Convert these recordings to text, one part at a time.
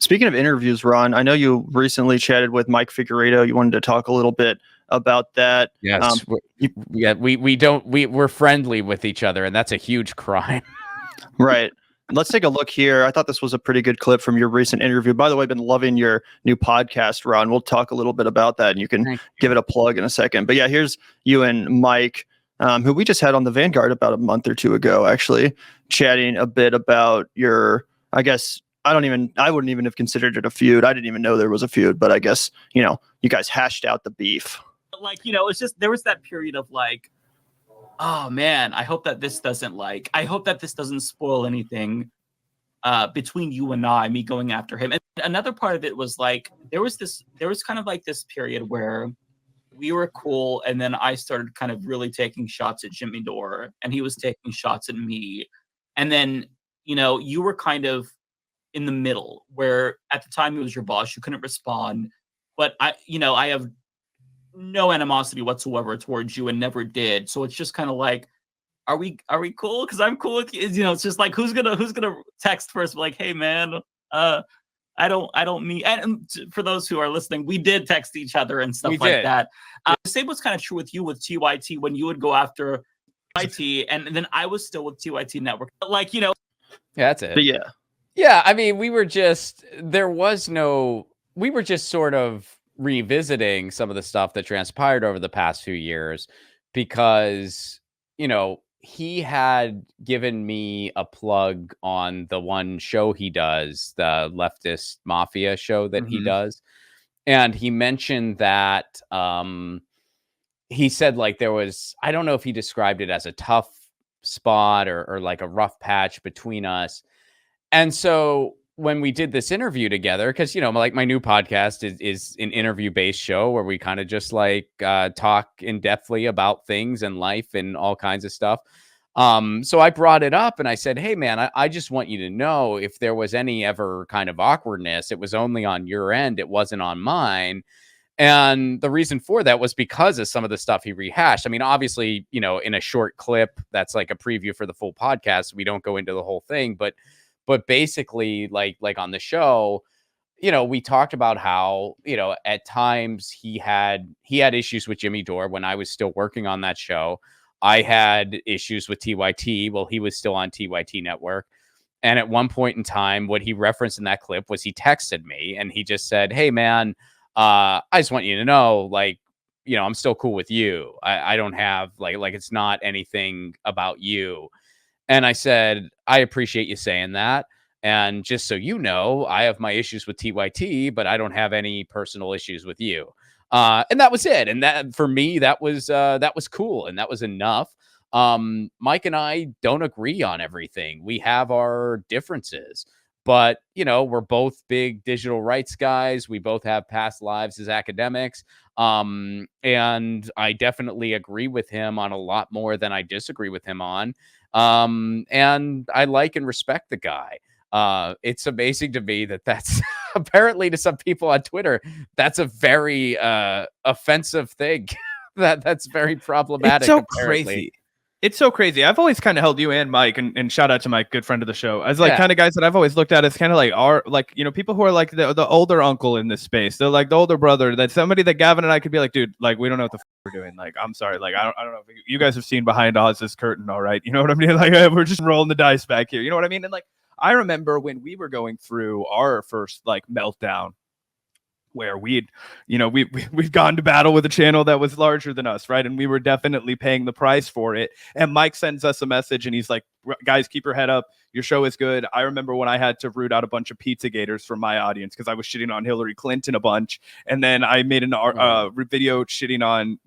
Speaking of interviews, Ron, I know you recently chatted with Mike Figueredo. You wanted to talk a little bit about that. Yes. We're friendly with each other, and that's a huge crime. Right. Let's take a look here. I thought this was a pretty good clip from your recent interview. By the way, I've been loving your new podcast, Ron. We'll talk a little bit about that, and you can give it a plug in a second. But yeah, here's you and Mike, who we just had on the Vanguard about a month or two ago, actually, chatting a bit about your, I guess, I wouldn't even have considered it a feud. I didn't even know there was a feud, but I guess, you guys hashed out the beef. Like, it's just, there was that period of like, oh man, I hope that this doesn't spoil anything between you and me going after him. And another part of it was like, there was kind of like this period where we were cool. And then I started kind of really taking shots at Jimmy Dore, and he was taking shots at me. And then, you were kind of in the middle, where at the time he was your boss, you couldn't respond. But I have no animosity whatsoever towards you and never did. So it's just kind of like, are we cool? Because I'm cool with you. It's just like, who's gonna text first? Like, hey man, I don't mean. And for those who are listening, we did text each other and stuff like that. The same was kind of true with you with TYT, when you would go after IT, and then I was still with TYT Network. Like, yeah, that's it. But yeah. Yeah, I mean, we were just sort of revisiting some of the stuff that transpired over the past few years, because, he had given me a plug on the one show he does, the Leftist Mafia show that he does. And he mentioned that he said like there was, I don't know if he described it as a tough spot or like a rough patch between us. And so when we did this interview together, because, like my new podcast is an interview-based show where we kind of just like talk in-depthly about things and life and all kinds of stuff. So I brought it up and I said, hey, man, I just want you to know, if there was any ever kind of awkwardness, it was only on your end. It wasn't on mine. And the reason for that was because of some of the stuff he rehashed. I mean, obviously, in a short clip, that's like a preview for the full podcast. We don't go into the whole thing, but basically, like on the show, we talked about how, at times he had issues with Jimmy Dore when I was still working on that show. I had issues with TYT while he was still on TYT Network. And at one point in time, what he referenced in that clip was he texted me and he just said, hey, man, I just want you to know, like, I'm still cool with you. I don't have like it's not anything about you. And I said, I appreciate you saying that. And just so you know, I have my issues with TYT, but I don't have any personal issues with you. And that was it. And that, for me, that was cool. And that was enough. Mike and I don't agree on everything. We have our differences, but, we're both big digital rights guys. We both have past lives as academics. And I definitely agree with him on a lot more than I disagree with him on. And I like and respect the guy. It's amazing to me that's apparently to some people on Twitter, that's a very offensive thing. that's very problematic. It's so apparently. Crazy. It's so crazy. I've always kind of held you and Mike, and shout out to Mike, good friend of the show, as like kind of guys that I've always looked at as kind of like our, like, people who are like the older uncle in this space. They're like the older brother. That's somebody that Gavin and I could be like, dude, like, we don't know what the we're doing. Like, I'm sorry. Like, I don't know if you guys have seen behind Oz's curtain. All right. You know what I mean? Like, we're just rolling the dice back here. You know what I mean? And like, I remember when we were going through our first like meltdown, where we'd gone to battle with a channel that was larger than us, right? And we were definitely paying the price for it. And Mike sends us a message and he's like, guys, keep your head up. Your show is good. I remember when I had to root out a bunch of Pizza Gators from my audience because I was shitting on Hillary Clinton a bunch. And then I made an video shitting on,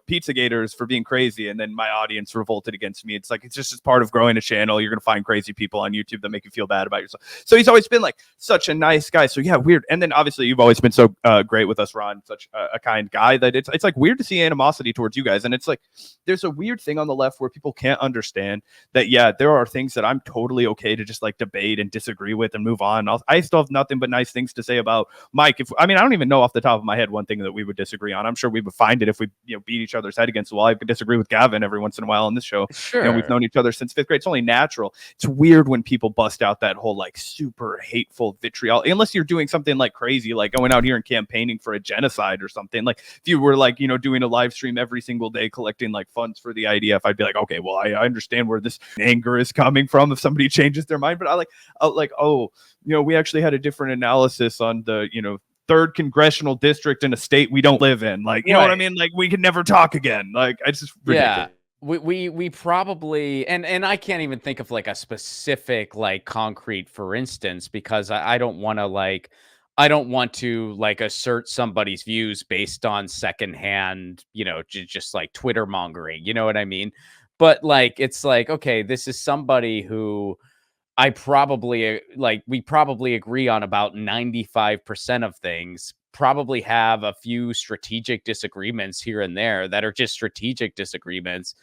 Pizza Gators for being crazy. And then my audience revolted against me. It's like, it's just part of growing a channel. You're going to find crazy people on YouTube that make you feel bad about yourself. So he's always been like such a nice guy. So yeah, weird. And then obviously you've always been so great with us, Ron, such a kind guy that it's like weird to see animosity towards you guys. And it's like, there's a weird thing on the left where people can't understand that, yeah, there are things that I'm totally okay to just like debate and disagree with and move on. I still have nothing but nice things to say about Mike. I don't even know off the top of my head one thing that we would disagree on. I'm sure we've find it if we beat each other's head against the wall. I disagree with Gavin every once in a while on this show. Sure. We've known each other since 5th grade. It's only natural. It's weird when people bust out that whole like super hateful vitriol, unless you're doing something like crazy, like going out here and campaigning for a genocide or something. Like if you were like, doing a live stream every single day, collecting like funds for the IDF, I'd be like, okay, well, I understand where this anger is coming from if somebody changes their mind. But we actually had a different analysis on the, 3rd congressional district in a state we don't live in. Like, you know what I mean? Like, we can never talk again. Like, it's just ridiculous. Yeah. We probably, and I can't even think of like a specific like concrete for instance, because I don't want to like assert somebody's views based on secondhand, just like Twitter mongering, you know what I mean? But like, it's like, okay, this is somebody who we probably agree on about 95% of things, probably have a few strategic disagreements here and there that are just strategic disagreements.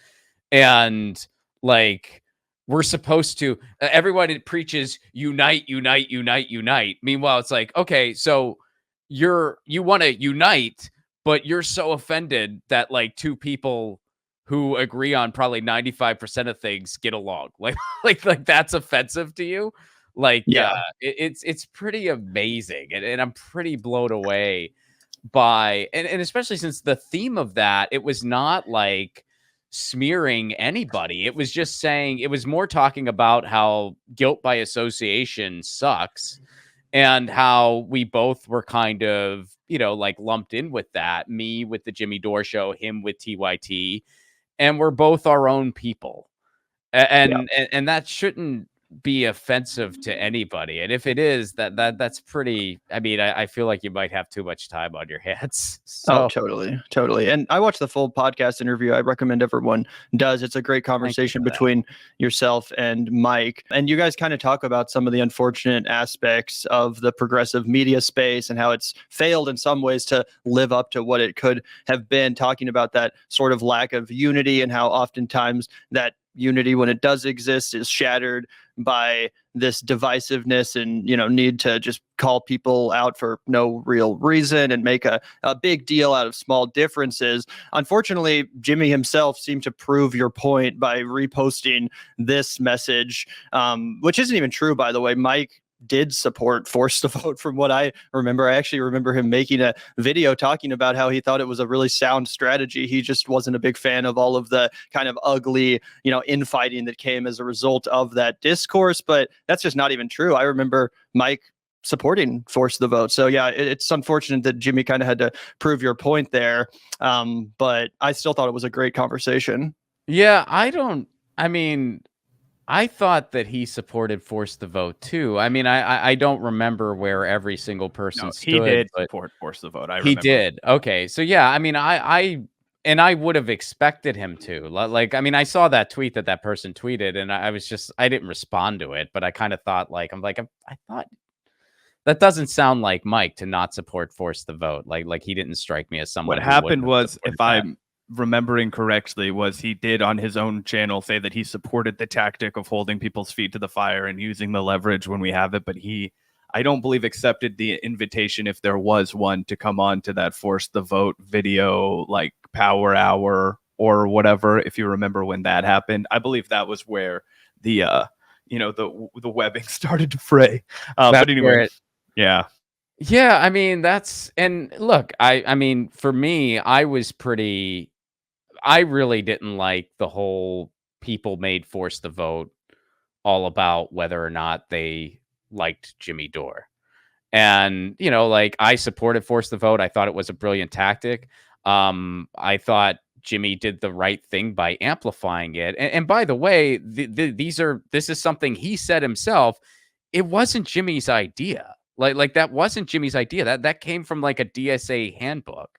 And like, we're supposed to, everyone preaches unite, unite, unite, unite. Meanwhile, it's like, okay, so you want to unite, but you're so offended that like 2 people who agree on probably 95% of things get along. Like that's offensive to you. Like, it's pretty amazing. And I'm pretty blown away by, and especially since the theme of that, it was not like smearing anybody. It was just saying, it was more talking about how guilt by association sucks and how we both were kind of, like lumped in with that, me with the Jimmy Dore show, him with TYT, and we're both our own people. And that shouldn't be offensive to anybody. And if it is, that's pretty, I mean, I feel like you might have too much time on your hands. So. Oh, totally. And I watched the full podcast interview. I recommend everyone does. It's a great conversation between yourself and Mike. And you guys kind of talk about some of the unfortunate aspects of the progressive media space and how it's failed in some ways to live up to what it could have been, talking about that sort of lack of unity and how oftentimes that unity, when it does exist, is shattered by this divisiveness and need to just call people out for no real reason and make a big deal out of small differences. Unfortunately, Jimmy himself seemed to prove your point by reposting this message, which isn't even true, by the way. Mike did support Force the Vote from what I remember. I actually remember him making a video talking about how he thought it was a really sound strategy. He just wasn't a big fan of all of the kind of ugly, infighting that came as a result of that discourse. But that's just not even true. I remember Mike supporting Force the Vote. So yeah, it's unfortunate that Jimmy kind of had to prove your point there. But I still thought it was a great conversation. Yeah, I thought that he supported Force the Vote too. I mean, I don't remember where every single person stood. He did support Force the Vote. He did. Okay. So yeah, I mean, I would have expected him to. Like, I mean, I saw that tweet that person tweeted, and I didn't respond to it, but I kind of thought I thought that doesn't sound like Mike to not support Force the Vote. Like he didn't strike me as someone. What happened was, if I'm remembering correctly, was he did on his own channel say that he supported the tactic of holding people's feet to the fire and using the leverage when we have it, but I don't believe accepted the invitation, if there was one, to come on to that Force the Vote video, like Power Hour or whatever. If you remember when that happened, I believe that was where the the webbing started to fray. But anyway, yeah. I mean, and look, I mean, for me, I really didn't like the whole people made Force the Vote all about whether or not they liked Jimmy Dore. And, like, I supported Force the Vote. I thought it was a brilliant tactic. I thought Jimmy did the right thing by amplifying it. And by the way, this is something he said himself. It wasn't Jimmy's idea. Like that wasn't Jimmy's idea. That came from like a DSA handbook.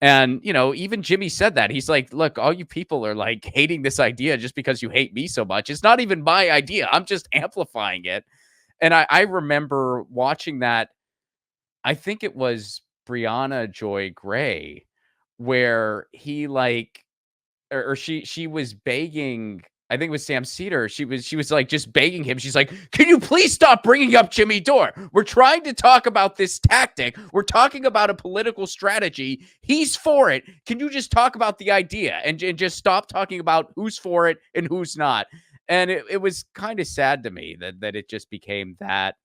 And, even Jimmy said that. He's like, look, all you people are like hating this idea just because you hate me so much. It's not even my idea. I'm just amplifying it. And I remember watching that. I think it was Brianna Joy Gray, where he she was begging I think it was Sam Cedar. She was like just begging him. She's like, can you please stop bringing up Jimmy Dore? We're trying to talk about this tactic. We're talking about a political strategy. He's for it. Can you just talk about the idea and just stop talking about who's for it and who's not? And it was kind of sad to me that it just became that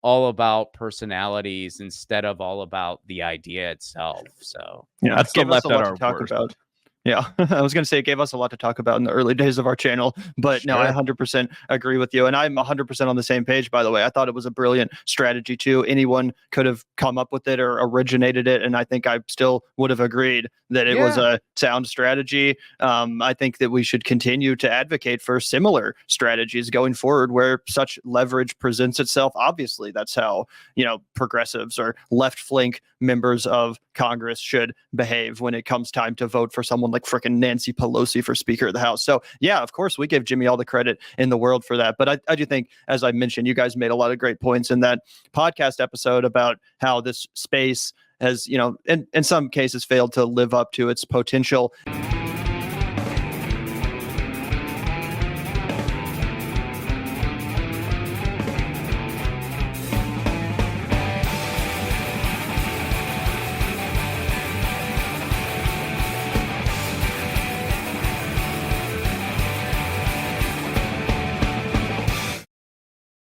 all about personalities instead of all about the idea itself. So yeah, that's the left a lot at to our talk worst. about. Yeah, I was going to say it gave us a lot to talk about in the early days of our channel, but no, I 100% agree with you. And I'm 100% on the same page, by the way. I thought it was a brilliant strategy too. Anyone could have come up with it or originated it. And I think I still would have agreed that it was a sound strategy. I think that we should continue to advocate for similar strategies going forward where such leverage presents itself. Obviously, that's how, progressives or left flank members of Congress should behave when it comes time to vote for someone like frickin' Nancy Pelosi for Speaker of the House. So yeah, of course we give Jimmy all the credit in the world for that. But I do think, as I mentioned, you guys made a lot of great points in that podcast episode about how this space has, in some cases failed to live up to its potential.